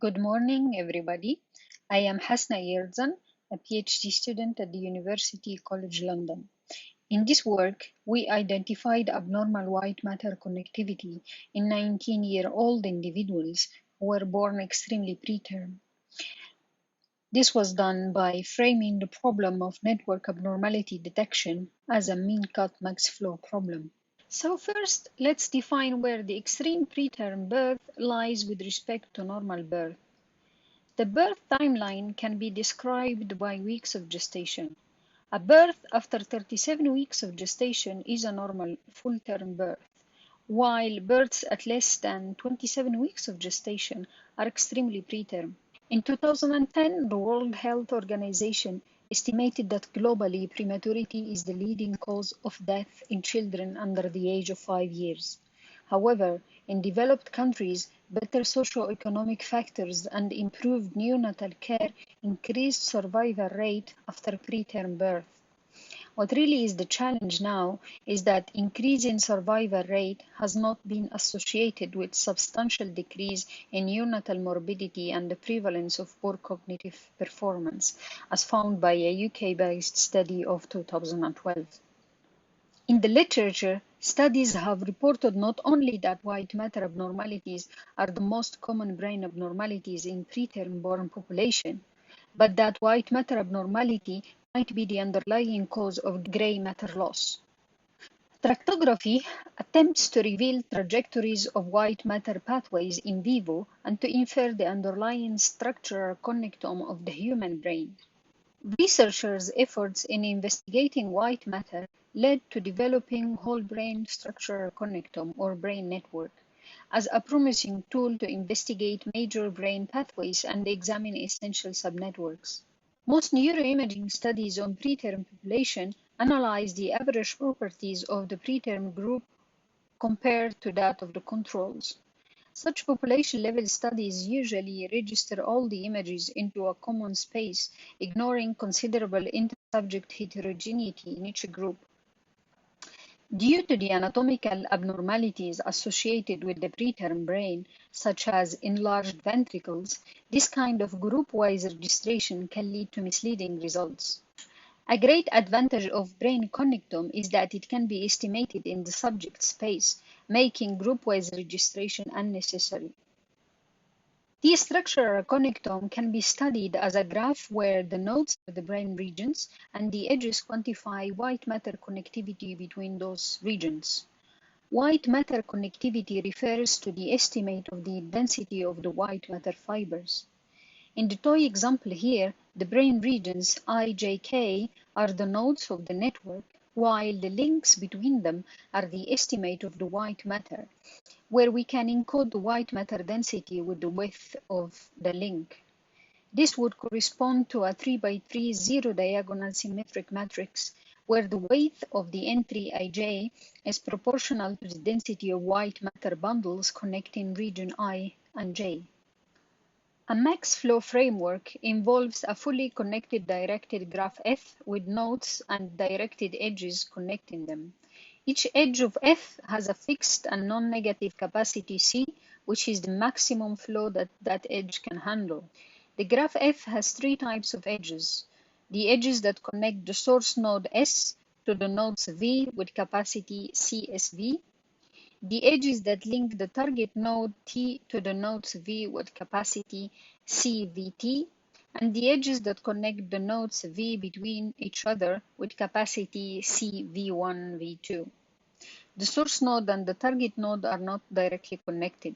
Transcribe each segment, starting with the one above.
Good morning, everybody. I am Hasna Yerzan, a PhD student at the University College London. In this work, we identified abnormal white matter connectivity in 19-year-old individuals who were born extremely preterm. This was done by framing the problem of network abnormality detection as a mean-cut max flow problem. So first, let's define where the extreme preterm birth lies with respect to normal birth. The birth timeline can be described by weeks of gestation. A birth after 37 weeks of gestation is a normal full-term birth, while births at less than 27 weeks of gestation are extremely preterm. In 2010, the World Health Organization estimated that globally prematurity is the leading cause of death in children under the age of 5 years. However, in developed countries, better socio-economic factors and improved neonatal care increased survival rate after preterm birth. What really is the challenge now is that increase in survival rate has not been associated with substantial decrease in neonatal morbidity and the prevalence of poor cognitive performance, as found by a UK-based study of 2012. In the literature, studies have reported not only that white matter abnormalities are the most common brain abnormalities in preterm born population, but that white matter abnormality might be the underlying cause of gray matter loss. Tractography attempts to reveal trajectories of white matter pathways in vivo and to infer the underlying structural connectome of the human brain. Researchers' efforts in investigating white matter led to developing whole brain structural connectome or brain network as a promising tool to investigate major brain pathways and examine essential subnetworks. Most neuroimaging studies on preterm population analyze the average properties of the preterm group compared to that of the controls. Such population-level studies usually register all the images into a common space, ignoring considerable inter-subject heterogeneity in each group. Due to the anatomical abnormalities associated with the preterm brain, such as enlarged ventricles, this kind of group-wise registration can lead to misleading results. A great advantage of brain connectome is that it can be estimated in the subject space, making group-wise registration unnecessary. The structural connectome can be studied as a graph where the nodes are the brain regions and the edges quantify white matter connectivity between those regions. White matter connectivity refers to the estimate of the density of the white matter fibers. In the toy example here, the brain regions I, J, K are the nodes of the network, while the links between them are the estimate of the white matter, where we can encode the white matter density with the width of the link. This would correspond to a 3x3 zero-diagonal symmetric matrix, where the weight of the entry ij is proportional to the density of white matter bundles connecting region I and J. A max flow framework involves a fully connected directed graph F with nodes and directed edges connecting them. Each edge of F has a fixed and non-negative capacity C, which is the maximum flow that edge can handle. The graph F has three types of edges. The edges that connect the source node S to the nodes V with capacity CSV, the edges that link the target node T to the nodes V with capacity CVT, and the edges that connect the nodes V between each other with capacity CV1, V2. The source node and the target node are not directly connected.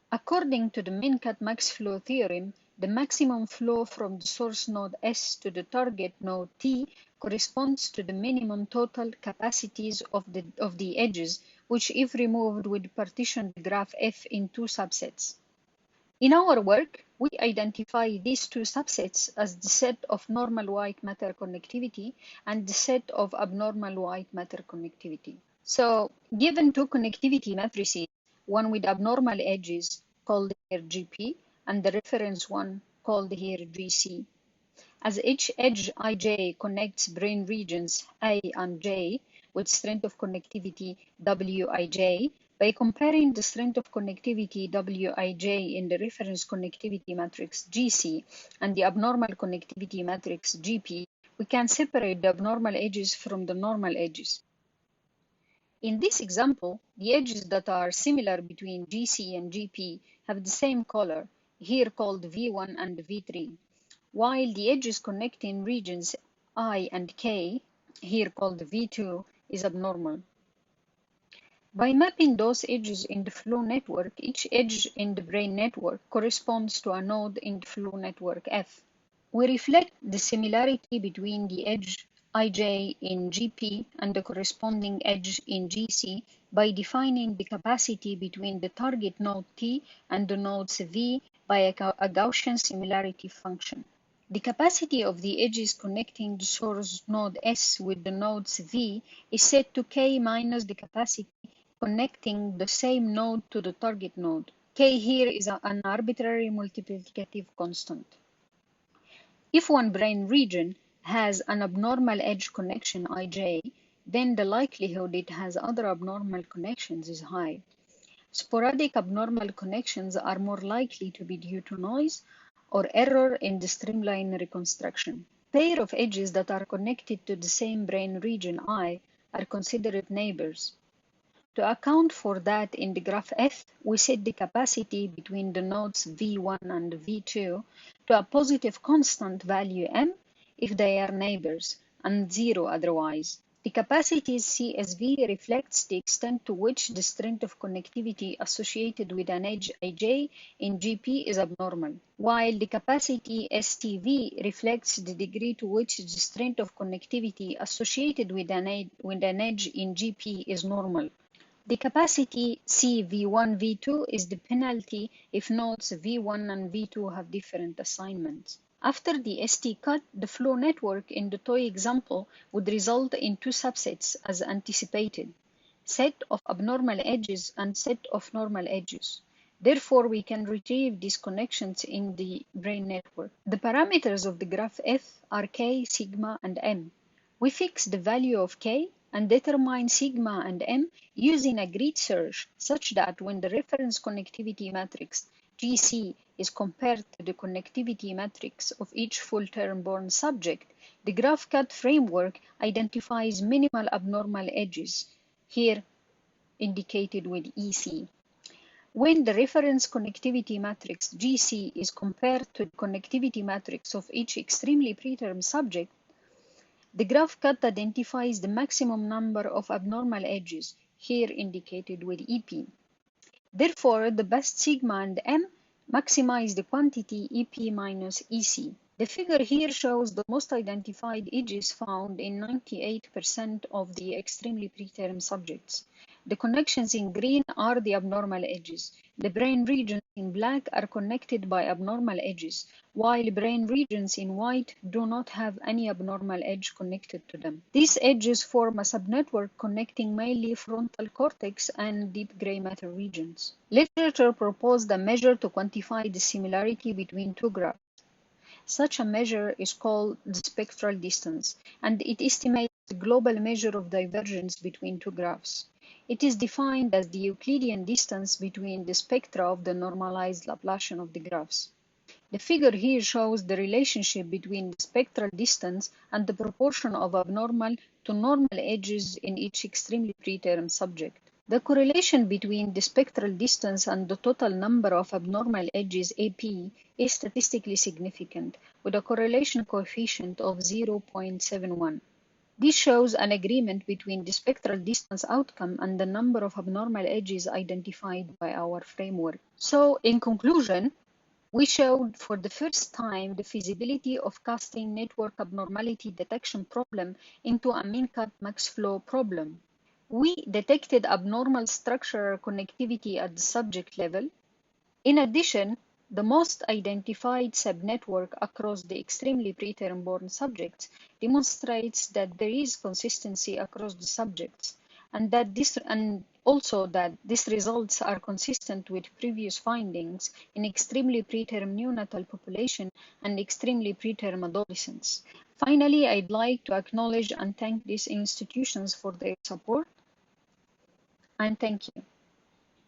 According to the min-cut max flow theorem, the maximum flow from the source node S to the target node T corresponds to the minimum total capacities of the edges, which if removed would partition the graph F in two subsets. In our work, we identify these two subsets as the set of normal white matter connectivity and the set of abnormal white matter connectivity. So, given two connectivity matrices, one with abnormal edges called here GP and the reference one called here GC. As each edge ij connects brain regions A and J with strength of connectivity Wij, By comparing the strength of connectivity Wij in the reference connectivity matrix GC and the abnormal connectivity matrix GP, we can separate the abnormal edges from the normal edges. In this example, the edges that are similar between GC and GP have the same color, here called V1 and V3, while the edges connecting regions I and K, here called V2, is abnormal. By mapping those edges in the flow network, each edge in the brain network corresponds to a node in the flow network F. We reflect the similarity between the edge Ij in GP and the corresponding edge in GC by defining the capacity between the target node T and the nodes V by a Gaussian similarity function. The capacity of the edges connecting the source node S with the nodes V is set to K minus the capacity connecting the same node to the target node. K here is an arbitrary multiplicative constant. If one brain region has an abnormal edge connection Ij, then the likelihood it has other abnormal connections is high. Sporadic abnormal connections are more likely to be due to noise or error in the streamline reconstruction. Pair of edges that are connected to the same brain region I are considered neighbors. To account for that in the graph F, we set the capacity between the nodes V1 and V2 to a positive constant value m if they are neighbors, and 0 otherwise. The capacity CSV reflects the extent to which the strength of connectivity associated with an edge Ij in GP is abnormal, while the capacity STV reflects the degree to which the strength of connectivity associated with an edge in GP is normal. The capacity CV1-V2 is the penalty if nodes V1 and V2 have different assignments. After the ST cut, the flow network in the toy example would result in two subsets as anticipated, set of abnormal edges and set of normal edges. Therefore, we can retrieve these connections in the brain network. The parameters of the graph F are K, sigma, and M. We fix the value of K and determine sigma and m using a grid search such that when the reference connectivity matrix GC is compared to the connectivity matrix of each full-term born subject, the graph cut framework identifies minimal abnormal edges, here indicated with EC. When the reference connectivity matrix GC is compared to the connectivity matrix of each extremely preterm subject, the graph cut identifies the maximum number of abnormal edges, here indicated with EP. Therefore, the best sigma and m maximize the quantity EP minus EC. The figure here shows the most identified edges found in 98% of the extremely preterm subjects. The connections in green are the abnormal edges. The brain regions in black are connected by abnormal edges, while brain regions in white do not have any abnormal edge connected to them. These edges form a subnetwork connecting mainly frontal cortex and deep gray matter regions. Literature proposed a measure to quantify the similarity between two graphs. Such a measure is called the spectral distance, and it estimates the global measure of divergence between two graphs. It is defined as the Euclidean distance between the spectra of the normalized Laplacian of the graphs. The figure here shows the relationship between the spectral distance and the proportion of abnormal to normal edges in each extremely preterm subject. The correlation between the spectral distance and the total number of abnormal edges AP is statistically significant, with a correlation coefficient of 0.71. This shows an agreement between the spectral distance outcome and the number of abnormal edges identified by our framework. So, in conclusion, we showed for the first time the feasibility of casting network abnormality detection problem into a min-cut max flow problem. We detected abnormal structural connectivity at the subject level. In addition, the most identified subnetwork across the extremely preterm born subjects demonstrates that there is consistency across the subjects, and also that these results are consistent with previous findings in extremely preterm neonatal population and extremely preterm adolescents. Finally, I'd like to acknowledge and thank these institutions for their support, and thank you.